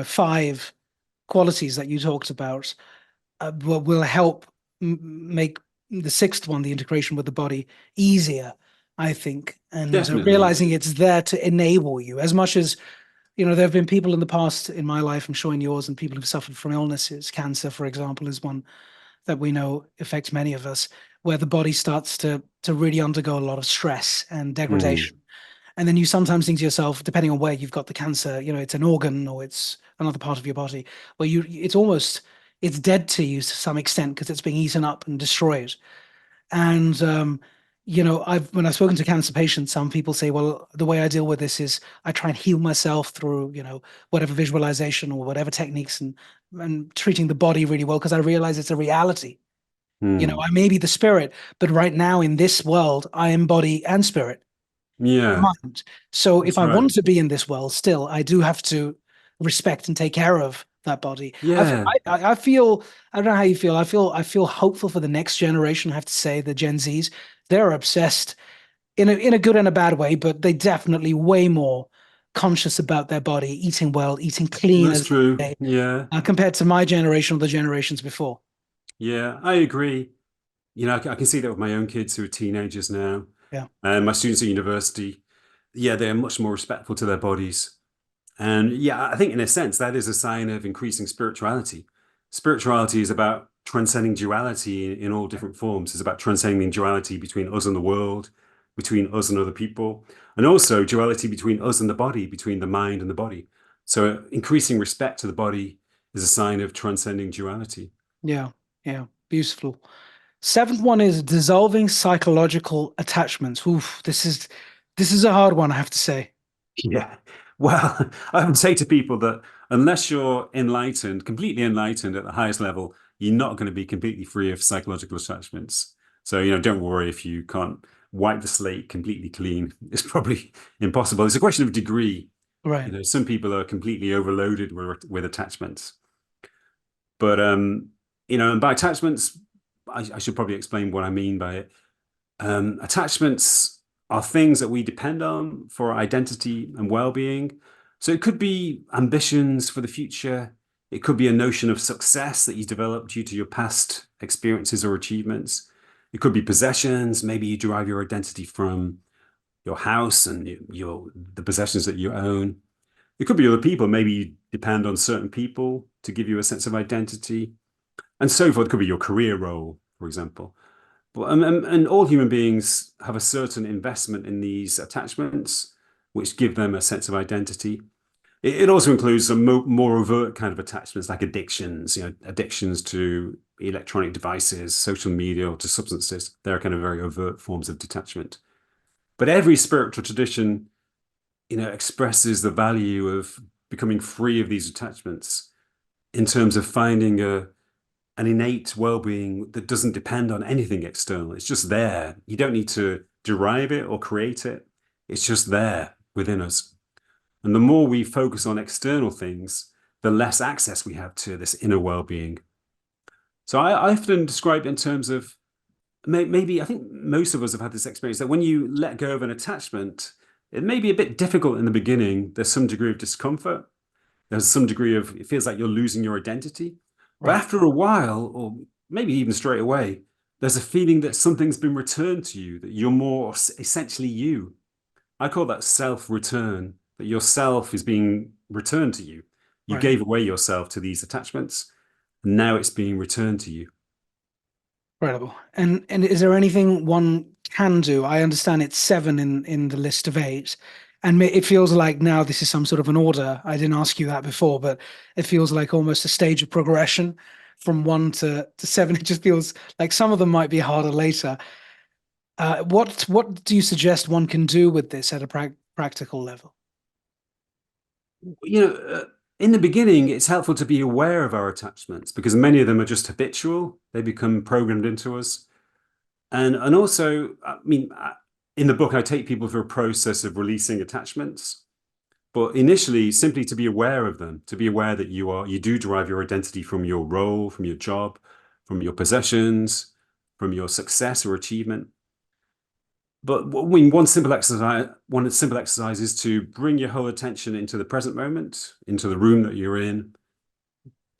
five qualities that you talked about will help make the sixth one, the integration with the body, easier, I think. And Definitely. realizing it's there to enable you as much as, there have been people in the past in my life, I'm sure in yours, and people who've suffered from illnesses. Cancer, for example, is one that we know affects many of us, where the body starts to really undergo a lot of stress and Mm. degradation. And then you sometimes think to yourself, depending on where you've got the cancer, it's an organ or it's another part of your body, where it's dead to you to some extent because it's being eaten up and destroyed. And when I've spoken to cancer patients, some people say, well, the way I deal with this is I try and heal myself through, whatever visualization or whatever techniques, and treating the body really well because I realize it's a reality. Mm. I may be the spirit, but right now in this world, I am body and spirit and Yeah, mind. So if that's I right. want to be in this world still, I do have to respect and take care of that body. Yeah, I feel, I don't know how you feel. I feel hopeful for the next generation. I have to say the Gen Zs, they're obsessed in a good and a bad way, but they definitely way more conscious about their body, eating well, eating clean that's as true. they say, Yeah, compared to my generation or the generations before. yeah, I agree. I can see that with my own kids who are teenagers now, Yeah, and my students at university. Yeah, they're much more respectful to their bodies. And yeah, I think in a sense, that is a sign of increasing spirituality. Spirituality is about transcending duality in all different forms. It's about transcending duality between us and the world, between us and other people, and also duality between us and the body, between the mind and the body. So increasing respect to the body is a sign of transcending duality. yeah, yeah. Beautiful. Seventh one is dissolving psychological attachments. Oof, this is a hard one, I have to say. Yeah. Well, I would say to people that unless you're enlightened, completely enlightened at the highest level, you're not going to be completely free of psychological attachments. So, don't worry if you can't wipe the slate completely clean. It's probably impossible. It's a question of degree. Right. Some people are completely overloaded with attachments. But and by attachments, I should probably explain what I mean by it. Attachments are things that we depend on for our identity and well-being. So it could be ambitions for the future. It could be a notion of success that you developed due to your past experiences or achievements. It could be possessions. Maybe you derive your identity from your house and the possessions that you own. It could be other people. Maybe you depend on certain people to give you a sense of identity, and so forth. It could be your career role, for example. And all human beings have a certain investment in these attachments, which give them a sense of identity. It also includes some more overt kind of attachments, like addictions, addictions to electronic devices, social media, or to substances. They're kind of very overt forms of detachment. But every spiritual tradition, expresses the value of becoming free of these attachments in terms of finding an innate well-being that doesn't depend on anything external. It's just there. You don't need to derive it or create it. It's just there within us. And the more we focus on external things, the less access we have to this inner well-being. So I often describe it in terms of maybe I think most of us have had this experience that when you let go of an attachment, it may be a bit difficult in the beginning. There's some degree of discomfort. There's some degree of it feels like you're losing your identity. But Right. after a while, or maybe even straight away, there's a feeling that something's been returned to you, that you're more essentially you. I call that self-return, that your self is being returned to you. You Right. gave away yourself to these attachments, and now it's being returned to you. Incredible. And is there anything one can do? I understand it's seven in the list of eight, and it feels like now this is some sort of an order. I didn't ask you that before, but it feels like almost a stage of progression from one to seven. It just feels like some of them might be harder later. What do you suggest one can do with this at a practical level? You know, uh, in the beginning, it's helpful to be aware of our attachments because many of them are just habitual. They become programmed into us. And also, I mean, in the book, I take people through a process of releasing attachments, but initially simply to be aware of them, to be aware that you do derive your identity from your role, from your job, from your possessions, from your success or achievement. But I mean, one simple exercise is to bring your whole attention into the present moment, into the room that you're in,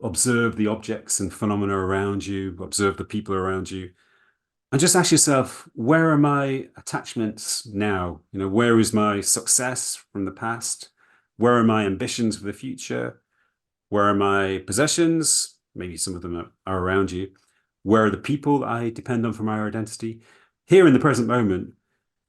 observe the objects and phenomena around you, observe the people around you, and just ask yourself, where are my attachments now? Where is my success from the past? Where are my ambitions for the future? Where are my possessions? Maybe some of them are around you. Where are the people I depend on for my identity? Here in the present moment,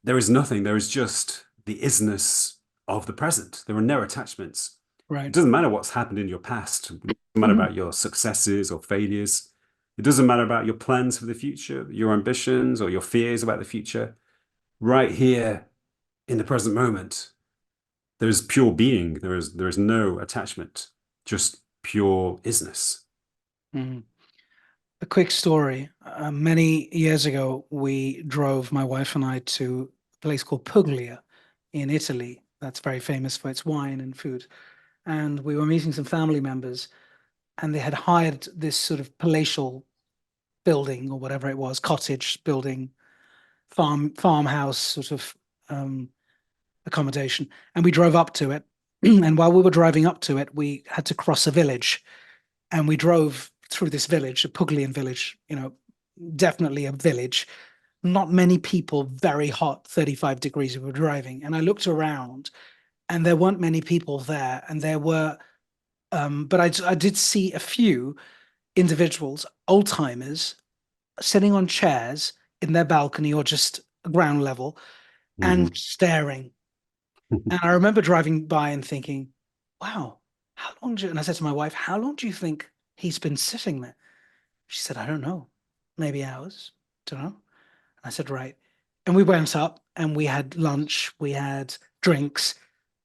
there is nothing. There is just the isness of the present. There are no attachments. It Right. doesn't matter what's happened in your past. It doesn't matter Mhm. about your successes or failures. It doesn't matter about your plans for the future, your ambitions or your fears about the future. Right here in the present moment, there is pure being. There is no attachment, just pure isness. Mhm. A quick story. Many years ago, we drove, my wife and I, to a place called Puglia in Italy. That's very famous for its wine and food. And we were meeting some family members, and they had hired this sort of palatial building or whatever it was, cottage building, farmhouse sort of um, accommodation. And we drove up to it. And while we were driving up to it, we had to cross a village, and we drove through this village, a Puglian village, definitely a village. Not many people, very hot, 35 degrees we were driving. And I looked around and there weren't many people there. And there were, but I did see a few individuals, old timers, sitting on chairs in their balcony or just ground level and Mhm. staring. And I remember driving by and thinking, wow, and I said to my wife, how long do you think he's been sitting there? She said, I don't know, maybe hours, don't know. I said, right. And we went up and we had lunch, we had drinks,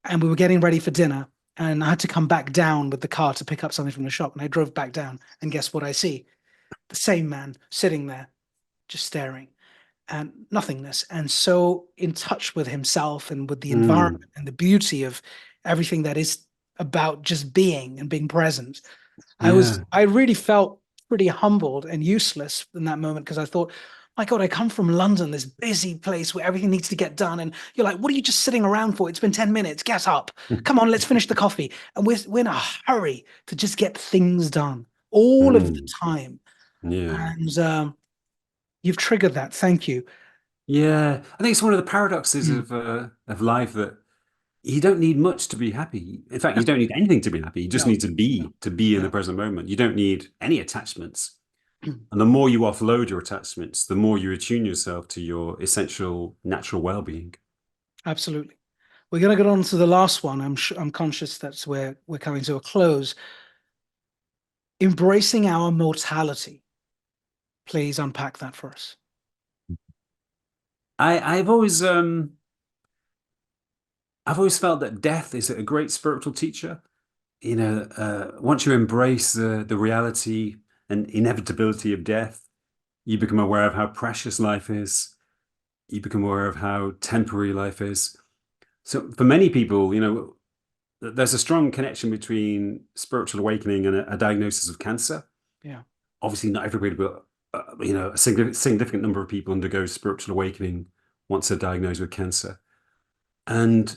and we were getting ready for dinner. And I had to come back down with the car to pick up something from the shop. And I drove back down, and guess what I see? The same man sitting there, just staring and nothingness. And so in touch with himself and with the environment Mm. and the beauty of everything that is about just being and being present. Yeah. I really felt pretty humbled and useless in that moment because I thought, my God, I come from London, this busy place where everything needs to get done. And you're like, what are you just sitting around for? It's been 10 minutes. Get up. Come on, let's finish the coffee. And we're in a hurry to just get things done all of the Mm. time. Yeah. And you've triggered that. Thank you. Yeah. I think it's one of the paradoxes Mm. of life that you don't need much to be happy. In fact, you don't need anything to be happy. You just No, need to be in the no. present moment. You don't need any attachments. And the more you offload your attachments, the more you attune yourself to your essential natural well-being. Absolutely. We're going to get on to the last one. I'm conscious that's where we're coming to a close. Embracing our mortality. Please unpack that for us. I've always felt that death is a great spiritual teacher. Once you embrace the reality and inevitability of death, you become aware of how precious life is. You become aware of how temporary life is. So for many people, there's a strong connection between spiritual awakening and a diagnosis of cancer. Yeah, Obviously, not everybody, but a significant number of people undergo spiritual awakening once they're diagnosed with cancer. And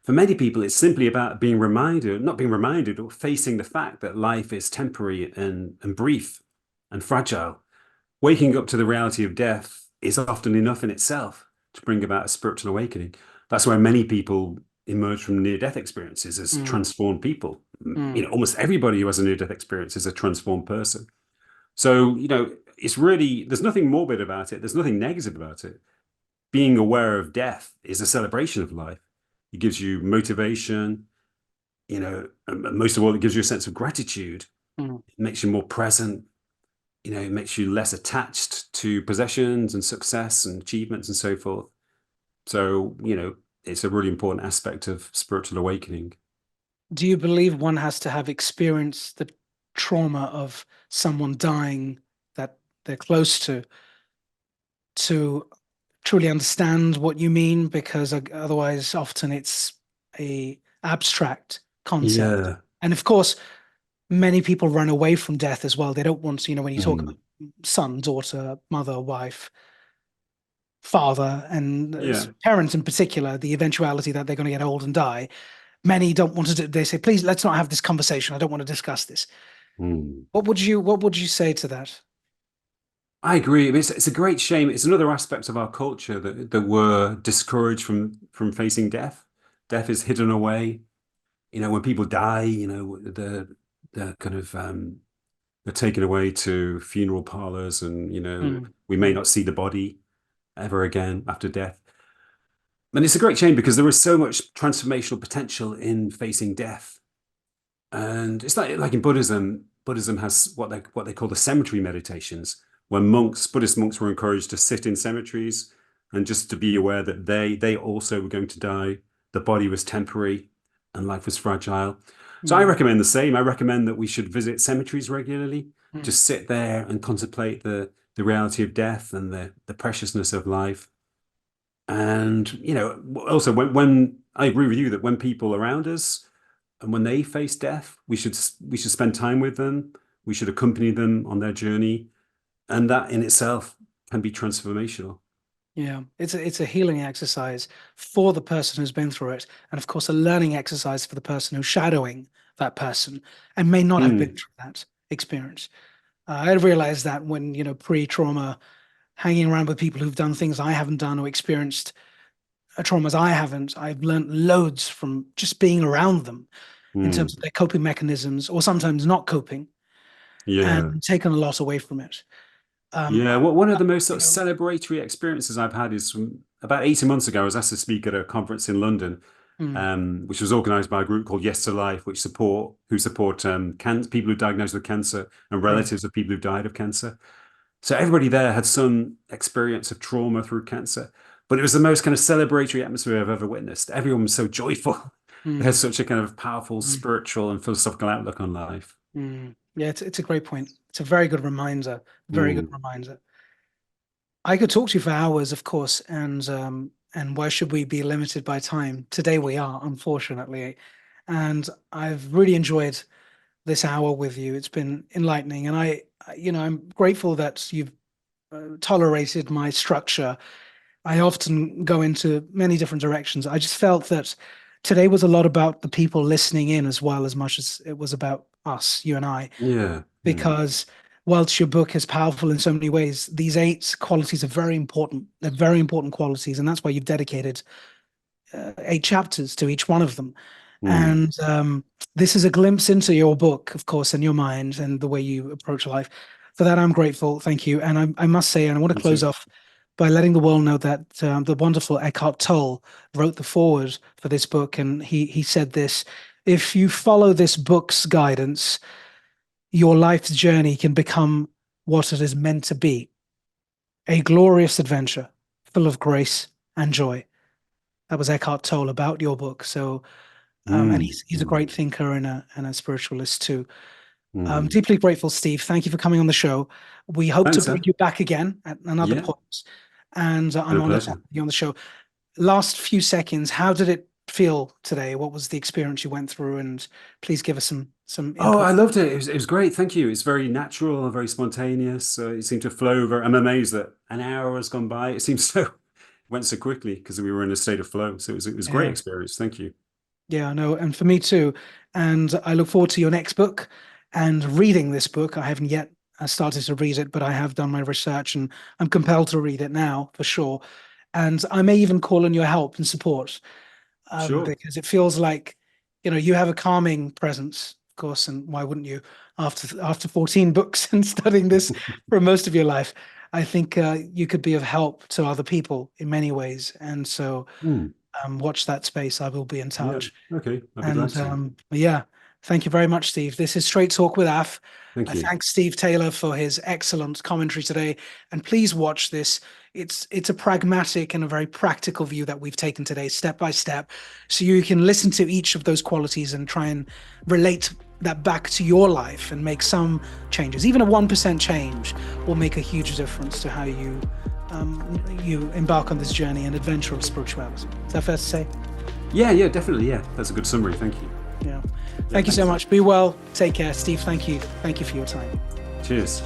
for many people, it's simply about being reminded, not being reminded, or facing the fact that life is temporary and brief and fragile. Waking up to the reality of death is often enough in itself to bring about a spiritual awakening. That's why many people emerge from near-death experiences as mm, transformed people. mm, Almost everybody who has a near-death experience is a transformed person. So, it's really, there's nothing morbid about it. There's nothing negative about it. Being aware of death is a celebration of life. It gives you motivation, and most of all, it gives you a sense of gratitude. mm. It makes you more present. It makes you less attached to possessions and success and achievements and so forth. So, it's a really important aspect of spiritual awakening. Do you believe one has to have experienced the trauma of someone dying that they're close to truly understand what you mean, because otherwise often it's a abstract concept. Yeah. And of course, many people run away from death as well. They don't want to, when you talk about Mm. son, daughter, mother, wife, father, and Yeah. parents in particular, the eventuality that they're going to get old and die. Many don't want to do, they say, please, let's not have this conversation. I don't want to discuss this. Mm. What would you say to that? I agree. I mean, it's a great shame. It's another aspect of our culture that we're discouraged from facing death. Death is hidden away. When people die, the kind of they're taken away to funeral parlors, and Mm, we may mm, not see the body ever again after death. And it's a great shame because there is so much transformational potential in facing death. And it's like in Buddhism. Buddhism has what they call the cemetery meditations, where Buddhist monks were encouraged to sit in cemeteries and just to be aware that they also were going to die. The body was temporary and life was fragile. So I mm, recommend the same. I recommend that we should visit cemeteries regularly, mm. just sit there and contemplate the reality of death and the preciousness of life. And also when I agree with you that when people around us and when they face death, we should spend time with them. We should accompany them on their journey, and that in itself can be transformational. Yeah, it's a healing exercise for the person who's been through it, and of course, a learning exercise for the person who's shadowing that person and may not have been Mm, through that experience. I realized that when, pre-trauma, hanging around with people who've done things I haven't done or experienced traumas I haven't, I've learned loads from just being around them in terms of mm. their coping mechanisms, or sometimes not coping, Yeah. and taken a lot away from it. Yeah, one of the most You sort of know, celebratory experiences I've had is from about 18 months ago. I was asked to speak at a conference in London, mm, which was organized by a group called Yes to Life, who support people who are diagnosed with cancer and right. relatives of people who've died of cancer. So everybody there had some experience of trauma through cancer, but it was the most kind of celebratory atmosphere I've ever witnessed. Everyone was so joyful. They had Mm, such a kind of powerful mm, spiritual and philosophical outlook on life. mm. Yeah, it's a great point. It's a very good reminder. Very good Mm, reminder. I could talk to you for hours, of course, and why should we be limited by time? Today we are, unfortunately. And I've really enjoyed this hour with you. It's been enlightening, and I'm grateful that you've tolerated my structure. I often go into many different directions. I just felt that today was a lot about the people listening in as much as it was about us, you and I, yeah. Mm, because whilst your book is powerful in so many ways, these eight qualities are very important. They're very important qualities, and that's why you've dedicated eight chapters to each one of them. mm, And this is a glimpse into your book, of course, and your mind and the way you approach life. For that, I'm grateful. Thank you. And I must say, and I want to me close too. off by letting the world know that the wonderful Eckhart Tolle wrote the foreword for this book, and he said this: "If you follow this book's guidance, your life's journey can become what it is meant to be, a glorious adventure full of grace and joy." That was Eckhart Tolle about your book. So, and Mm, he's a mm, great thinker and a spiritualist too. I'm mm. deeply grateful, Steve. Thank you for coming on the show. We hope to Thanks, bring Ed. you back again at another Yeah, point. And I'm been a honored to have pleasure. you on the show. Last few seconds, how did it feel today? What was the experience you went through? And please give us some Oh, input. I loved it. It was great. Thank you. It's very natural and very spontaneous. It seemed to flow very, I'm amazed that an hour has gone by. It seems so went so quickly because we were in a state of flow. So it was a great Yeah. experience. Thank you. Yeah, I know, and for me too. And I look forward to your next book and reading this book. I haven't yet started to read it, but I have done my research and I'm compelled to read it now for sure. And I may even call on your help and support, Sure. because it feels like, you have a calming presence, of course, and why wouldn't you after 14 books and studying this for most of your life? I think you could be of help to other people in many ways. And so Hmm. watch that space. I will be in Yeah. touch. Okay. I'd be glad And to. yeah, thank you very much, Steve. This is Straight Talk with Af. Thank I you. thank Steve Taylor for his excellent commentary today. And please watch this. It's a pragmatic and a very practical view that we've taken today, step by step. So you can listen to each of those qualities and try and relate that back to your life and make some changes. Even a 1% change will make a huge difference to how you you embark on this journey and adventure of spirituality. Is that fair to say? Yeah, definitely. Yeah, that's a good summary. Thank you. Yeah. Thank you so much. Be well. Take care. Steve, thank you. Thank you for your time. Cheers.